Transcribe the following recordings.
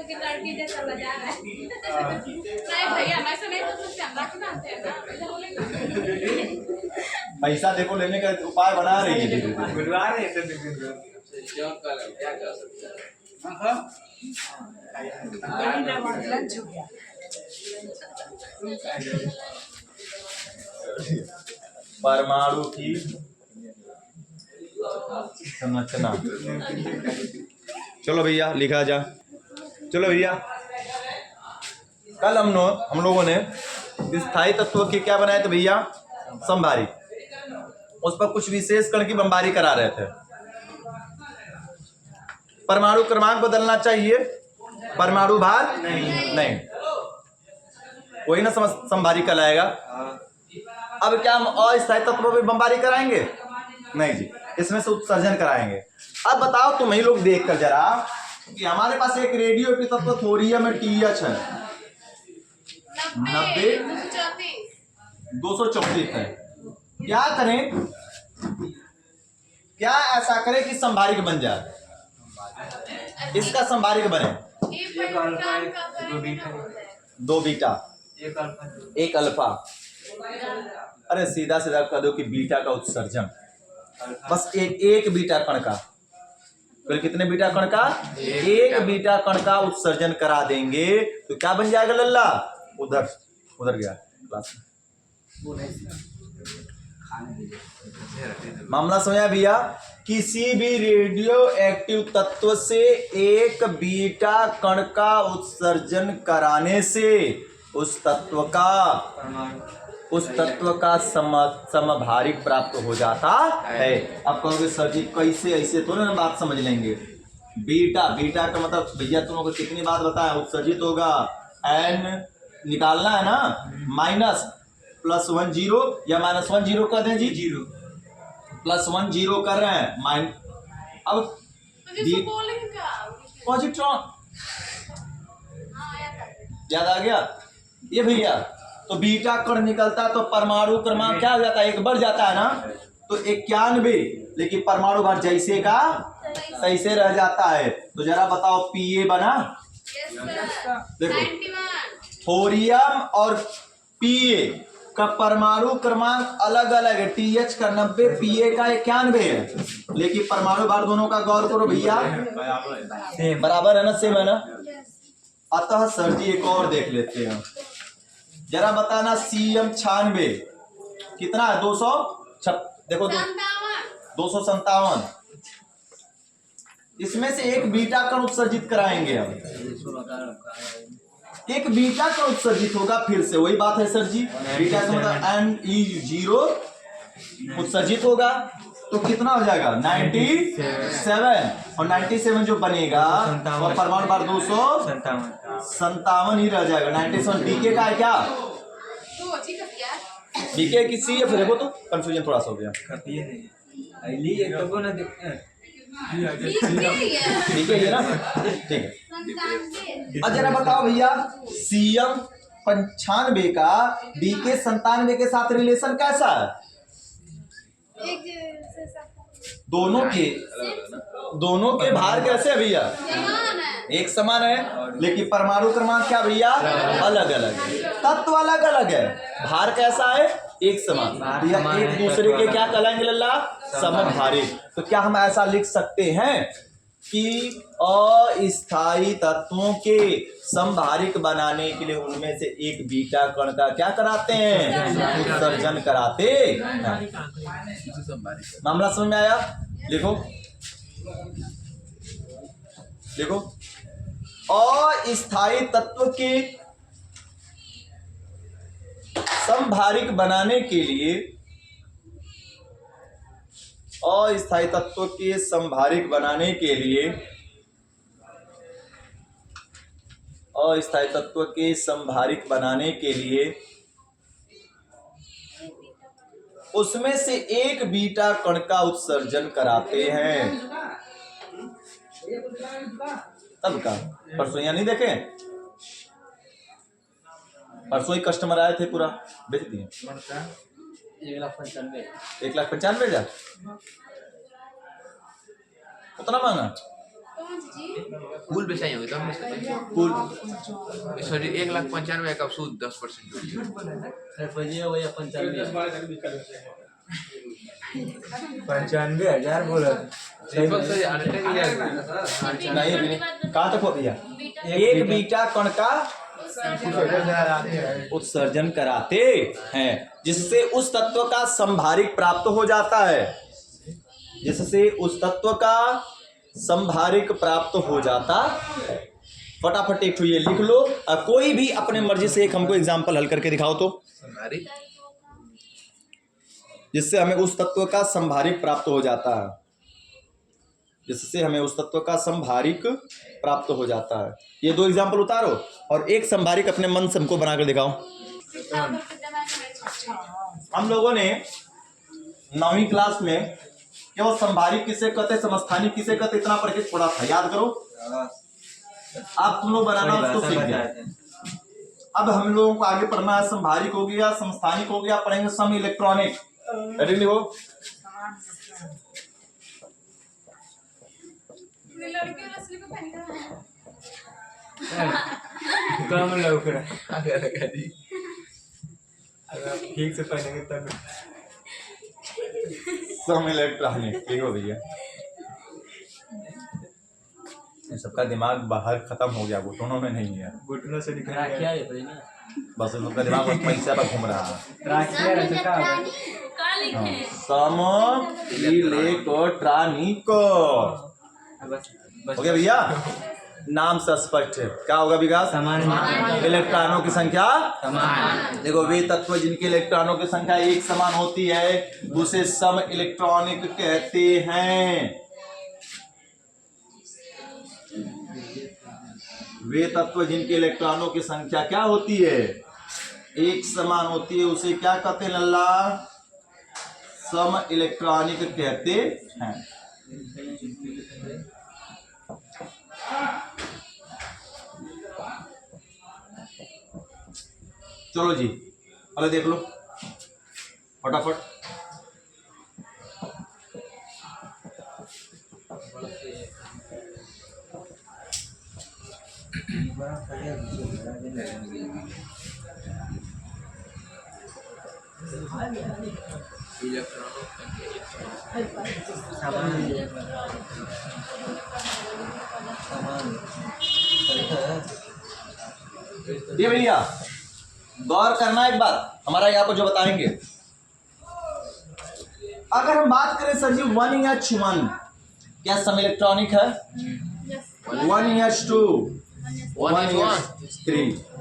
की लड़की जैसा बजा रहा है। नहीं भैया मैं से नहीं तो चंदा की जानते हैं ना, ऐसा बोलेंगे। पैसा देखो लेने का उपाय बना रही है, बुलवा रहे थे क्या कर सकते हैं। परमाणु की संरचना। चलो भैया लिखा जा। चलो भैया, कल हम लोगों ने स्थायी तत्व के क्या बनाए थे भैया? समभारी। उस पर कुछ विशेष कण की बमबारी करा रहे थे। परमाणु क्रमांक बदलना चाहिए, परमाणु भार नहीं। वही ना समभारी कहलाएगा। अब क्या हम अस्थायी तत्वों पे बमबारी कराएंगे? नहीं जी, इसमें से उत्सर्जन कराएंगे। अब बताओ तुम ही लोग देख कर जरा कि हमारे पास एक रेडियो एक्टिव तत्व थोरियम में TH है 90 234 है। क्या करें, क्या ऐसा करें कि संभारिक बन जाए? इसका संभारिक बने दो बीटा एक अल्फा। अरे सीधा सीधा कह दो कि बीटा का उत्सर्जन, बस एक बीटा कण का। फिर कितने बीटा कण का? एक बीटा कण का उत्सर्जन करा देंगे तो क्या बन जाएगा लल्ला? उधर गया क्लास में। मामला समझा भैया? किसी भी रेडियो एक्टिव तत्व से एक बीटा कण का उत्सर्जन कराने से उस तत्व का समभारिक प्राप्त हो जाता है। अब कहोगे सर जी कैसे? ऐसे तो ना बात समझ लेंगे। बीटा का मतलब भैया तुम लोगों को कितनी बात बताया? उत्सर्जित होगा n निकालना है ना, माइनस +1 0 या -1 0 कर दें जी, +1 0 कर रहे हैं अब पॉजिट्रॉन याद आ गया ये भैया। तो बीटा कण निकलता तो परमाणु क्रमांक क्या हो जाता है? एक बढ़ जाता है ना, तो 91, लेकिन परमाणु भार जैसे का तैसे रह जाता है। तो जरा बताओ Pa बना? देखो थोरियम और Pa का परमाणु क्रमांक अलग अलग है। TH का 90, Pa का 91 है, लेकिन परमाणु भार दोनों का गौर करो भैया बराबर है ना, सेम है ना। अतः सर जी एक और देख लेते हैं, जरा बताना Cm 96 कितना है? 200 देखो 257। इसमें से एक बीटा कण उत्सर्जित कराएंगे हम। एक बीटा कण उत्सर्जित होगा, फिर से वही बात है सर जी, बीटा का मतलब Ne0 उत्सर्जित होगा तो कितना हो जाएगा? 97। और 97 जो बनेगा वो परमाणु भार 257 ही रह जाएगा। 97 Pk का है क्या? Pk की CF देखो तो कंफ्यूजन थोड़ा सा हो गया। ठीक है ये ना, ठीक है। अब जरा बताओ भैया Cm 95 का Bk 97 के साथ रिलेशन कैसा है? दोनों के भार कैसे है भैया? एक समान है, लेकिन परमाणु क्रमांक क्या भैया? अलग अलग है। तत्व अलग अलग है, भार कैसा है? एक समान। एक दूसरे के क्या कहलाएंगे लल्ला? समभारिक। तो क्या हम ऐसा लिख सकते हैं कि अस्थायी तत्वों के समभारिक बनाने के लिए उनमें से एक बीटा कण का क्या कराते हैं? उत्सर्जन कराते हैं। मामला समझ में आया? लिखो अस्थायी तत्व के समभारिक बनाने के लिए अस्थायी तत्व के समभारिक बनाने के लिए अस्थायी तत्व के समभारिक बनाने के लिए उसमें से एक बीटा कण का उत्सर्जन कराते हैं। तब का परसों यहाँ नहीं देखे? परसों ही कस्टमर आए थे, पूरा बेच दिए। 1,95,000 उतना मांगा? कौन जी? फूल बेचाई होगी तब कुल सॉरी 1,95,000 का सूद 10% जोड़िए पंचानवे हजार बोला दीपक सर अल्टे की यार नहीं कहाँ तक हो गया? एक बीटा कण का उत्सर्जन कराते हैं जिससे उस तत्व का संभारिक प्राप्त हो जाता है, जिससे उस तत्व का संभारिक प्राप्त हो जाता है। फटाफट एक ये लिख लो और कोई भी अपने मर्जी से एक हमको एग्जांपल हल करके दिखाओ तो, हमारी जिससे हमें उस तत्व का संभारिक प्राप्त हो जाता है, जिससे हमें उस तत्व का संभारिक प्राप्त हो जाता है। ये दो एग्जांपल उतारो और एक संभारिक अपने मन से हमको बनाकर दिखाओ। हम लोगों ने 9वीं क्लास में केवल संभारिक किसे कहते, समस्थानिक किसे कहते, इतना पढ़ के छोड़ा था, याद करो। आप तुम लोग बनाना उसको सीख गए। अब हम लोगों को आगे पढ़ना है, संभारिक हो गया, समस्थानिक हो गया, पढ़ेंगे सम इलेक्ट्रॉनिक। रेडी हो? लड़के वाला स्लीपर पहन के कम लग रहा है आगे लगा दी अगर ठीक से पहनेंगे तब सम इलेक्ट्रॉनिक ठीक हो भैया। सबका दिमाग बाहर खत्म हो गया, घुटनों में नहीं है, घुटनों से निकल गया बस सबका दिमाग बस पैसा पर घूम रहा है। राखिया रहता का सम इलेक्ट्रॉनिक हो गया भैया। नाम से स्पष्ट है, क्या होगा विकास? समान इलेक्ट्रॉनों की संख्या समान। देखो वे तत्व जिनके इलेक्ट्रॉनों की संख्या एक समान होती है उसे सम इलेक्ट्रॉनिक कहते हैं। वे तत्व जिनके इलेक्ट्रॉनों की संख्या क्या होती है, एक समान होती है, उसे क्या कहते हैं लल्ला? सम इलेक्ट्रॉनिक कहते हैं। चलो जी अरे देख लो फटाफट। ये भैया गौर करना एक बात हमारा यहाँ पर जो बताएंगे। अगर हम बात करें सर जी 1H1 क्या सम इलेक्ट्रॉनिक है? 1H2 1H3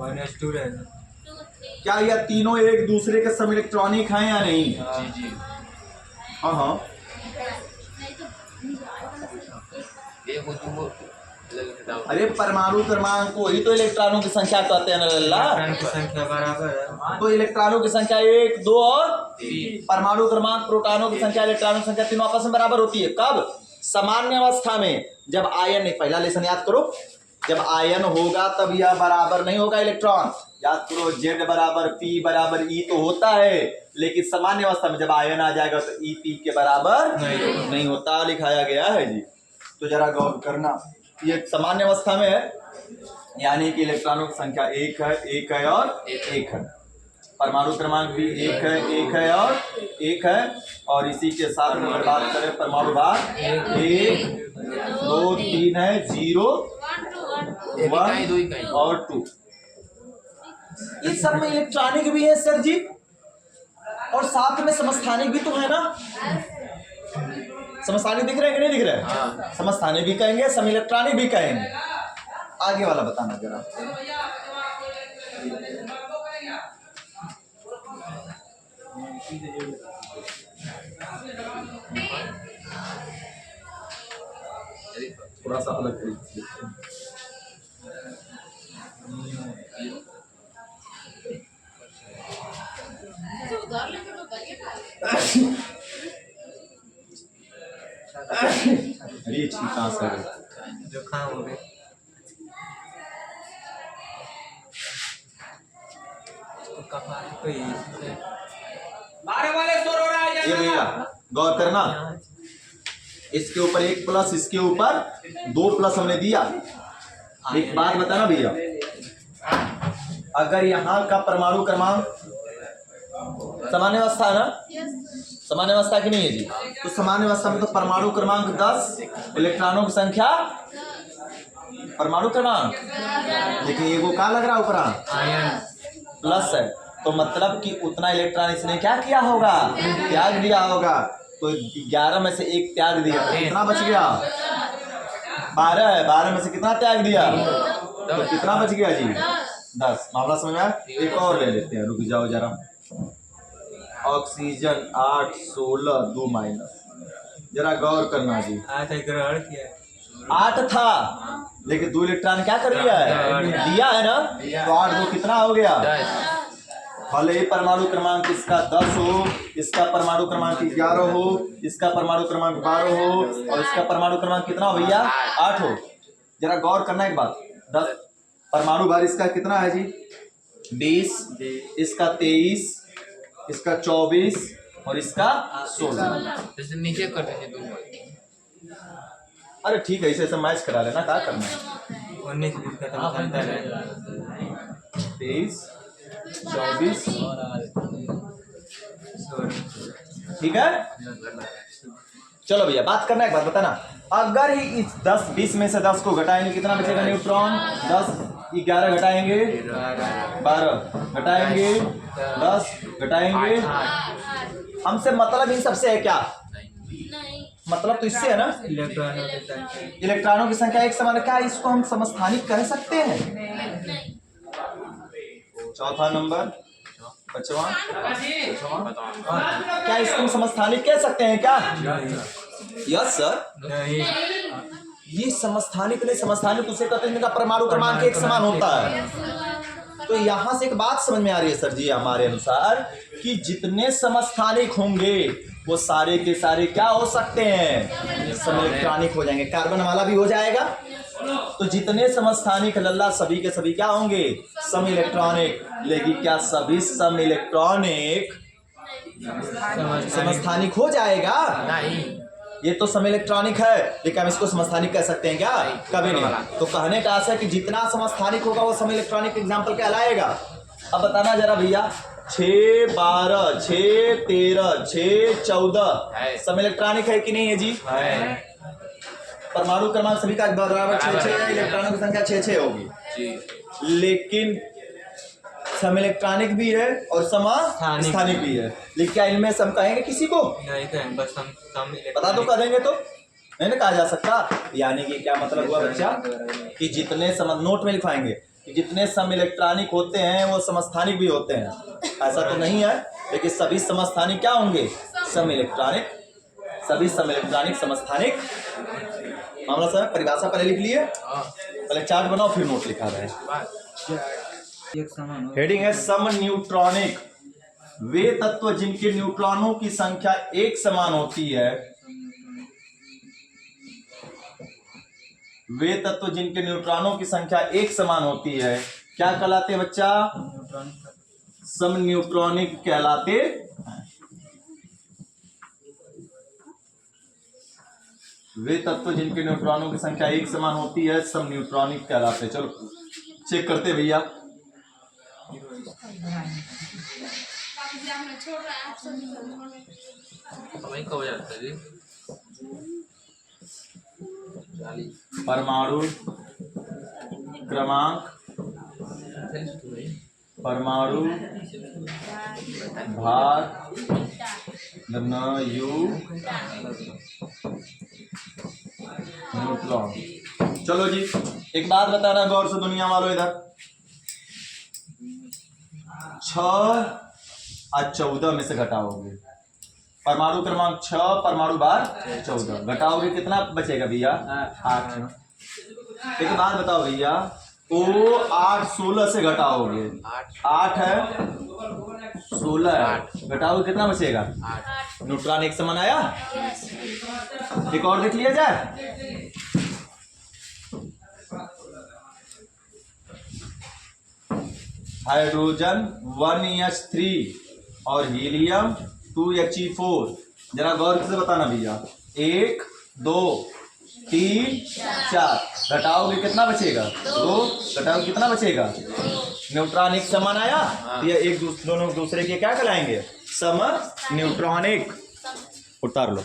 1H2 रहेगा। क्या यह तीनों एक दूसरे के सम इलेक्ट्रॉनिक हैं या नहीं? जी जी हाँ हाँ। एक हो अरे परमाणु क्रमांक को ही तो इलेक्ट्रॉनों की संख्या कहते हैं ना लल्ला। इलेक्ट्रॉन की संख्या बराबर है तो इलेक्ट्रॉनों की संख्या 1 2 और 3। परमाणु क्रमांक, प्रोटॉनों की संख्या, इलेक्ट्रॉनों की संख्या तीनों आपस में बराबर होती है। कब? सामान्य अवस्था में। जब आयन नहीं, पहला लेसन याद करो, जब आयन होगा तब यह बराबर नहीं होगा इलेक्ट्रॉन। याद करो Z बराबर P बराबर E तो होता है, लेकिन सामान्य अवस्था में जब आयन आ जाएगा तो E P के बराबर नहीं होता, लिखाया गया है जी। तो जरा गौर करना, ये सामान्य अवस्था में है, यानी कि इलेक्ट्रॉनों की संख्या एक है और एक है। परमाणु क्रमांक भी एक है और एक है। और इसी के साथ अगर बात करें परमाणु भाग 1 2 3 है, 0 1 और 2। इस सब में इलेक्ट्रॉनिक भी है सर जी, और साथ में समस्थानिक भी तो है ना। समस्थानिक दिख रहे हैं कि नहीं दिख रहे हैं? समस्थानिक भी कहेंगे, सम इलेक्ट्रॉनिक भी कहेंगे। आगे वाला बताना जरा। थोड़ा सा अलग तरीके से ये कहाँ से जो काम हो गए ये भैया गौर करना, इसके ऊपर 1 प्लस, इसके ऊपर 2 प्लस हमने दिया। एक बात बताना भैया, अगर यहाँ का परमाणु क्रमांक सामान्य अवस्था है ना, सामान्य अवस्था की नहीं है जी, तो सामान्य अवस्था में तो परमाणु क्रमांक 10, इलेक्ट्रॉनों की संख्या, परमाणु क्रमांक, लेकिन ये वो क्या लग रहा है ऊपर प्लस है, तो मतलब कि उतना इलेक्ट्रॉन इसने क्या किया होगा, त्याग दिया होगा। तो 11 में से 1 त्याग दिया तो कितना बच गया, 12 है, 12 में से कितना त्याग दिया, तो कितना बच गया जी, 10। मामला समझ में आया? एक और ले लेते हैं, रुक जाओ जरा। ऑक्सीजन 8, 16, 2 माइनस, जरा गौर करना जी। ग्रहण किया 8 था, लेकिन 2 इलेक्ट्रॉन क्या कर दिया है, दिया है ना, तो 8 2 कितना हो गया, भले ही परमाणु क्रमांक इसका 10 हो, इसका परमाणु क्रमांक 11 हो, इसका परमाणु क्रमांक 12 हो, और इसका परमाणु क्रमांक कितना हो भैया, 8 हो। जरा गौर करना एक बात, 10 परमाणु भार इसका कितना है जी, 20, इसका 23, इसका 24 और इसका 16। जैसे नीचे कर देंगे दोनों। अरे ठीक है, इसे मैच करा लेना, क्या करना है। 19 20 का तो चलता है 23, 24, ठीक है। चलो भैया बात करना, एक बात बताना, अगर ही इस 10 20 में से 10 को घटाएंगे कितना बचेगा न्यूट्रॉन, 10 11 घटाएंगे 12 घटाएंगे 10 घटाएंगे, हमसे मतलब इन सबसे है क्या, मतलब तो इससे है ना, इलेक्ट्रॉनों की संख्या एक समान है, क्या इसको हम समस्थानिक कह सकते हैं। चौथा नंबर, 5वां, क्या इसको हम समस्थानिक कह सकते हैं क्या, यस सर। ये समस्थानिक नहीं, समस्थानिक उसे कहते हैं जिनका परमाणु क्रमांक एक समान होता है। तो यहां से एक बात समझ में आ रही है सर जी हमारे अनुसार, कि जितने समस्थानिक होंगे वो सारे के सारे क्या हो सकते हैं, समइलेक्ट्रॉनिक हो जाएंगे, कार्बन वाला भी हो जाएगा। तो जितने समस्थानिक लल्ला सभी के सभी क्या होंगे, सम इलेक्ट्रॉनिक। लेकिन क्या सभी सम इलेक्ट्रॉनिक समस्थानिक हो जाएगा, नहीं, ये तो सम इलेक्ट्रॉनिक है, लेकिन हम इसको समस्थानिक कह सकते हैं क्या, कभी नहीं। तो कहने का आशा है कि जितना समस्थानिक होगा वो सम इलेक्ट्रॉनिक एग्जाम्पल कहलाएगा। अब बताना जरा भैया, 6 12 6 13 6 14 सम इलेक्ट्रॉनिक है कि नहीं है जी, परमाणु क्रमांक सभी का बराबर 6 है, इलेक्ट्रॉनों की संख्या 6 होगी। लेकिन सम इलेक्ट्रॉनिक भी है और समस्थानिक भी है, लेकिन क्या इनमें सम कहेंगे किसी को, नहीं कहेंगे, बस हम बता दो कह देंगे तो नहीं ना कहा जा सकता। यानी कि क्या मतलब हुआ बच्चा, कि जितने नोट में लिखाएंगे कि जितने सम इलेक्ट्रॉनिक होते हैं वो समस्थानिक भी होते हैं, ऐसा तो नहीं है, लेकिन सभी समस्थानिक क्या होंगे, सम इलेक्ट्रॉनिक, सभी सम इलेक्ट्रॉनिक समस्थानिक। मामला सर परिभाषा पहले लिख लिए, पहले चार्ट बनाओ फिर नोट लिखा रहे हैं। हेडिंग है सम न्यूट्रॉनिक, वे तत्व जिनके न्यूट्रॉनों की संख्या एक समान होती है, वे तत्व जिनके न्यूट्रॉनों की संख्या एक समान होती है क्या कहलाते हैं बच्चा, सम न्यूट्रॉनिक कहलाते हैं। वे तत्व जिनके न्यूट्रॉनों की संख्या एक समान होती है सम न्यूट्रॉनिक कहलाते हैं। चलो चेक करते भैया, वही कब जाता है जी, परमाणु क्रमांक, परमाणु भार यू न्यूट्रॉन। चलो जी एक बात बताना गौर से दुनिया वालों, इधर 6 और 14 में से घटाओगे, परमाणु क्रमांक 6 परमाणु भार 14 घटाओगे कितना बचेगा भैया, 8। एक बात बताओ भैया, ओ 8 16 से घटाओगे, 8 है 16 है, घटाओगे कितना बचेगा, न्यूट्रॉन एक समान आया। एक और देख लिया जाए, हाइड्रोजन 1H3 और हीलियम 2He4। जरा गौर से बताना भैया, 1 2 3 4 घटाओगे कितना बचेगा 2 घटाओगे कितना बचेगा न्यूट्रॉनिक समान आया। तो ये एक दोनों दूसरे के क्या कहलाएंगे सम न्यूट्रॉनिक। उतार लो।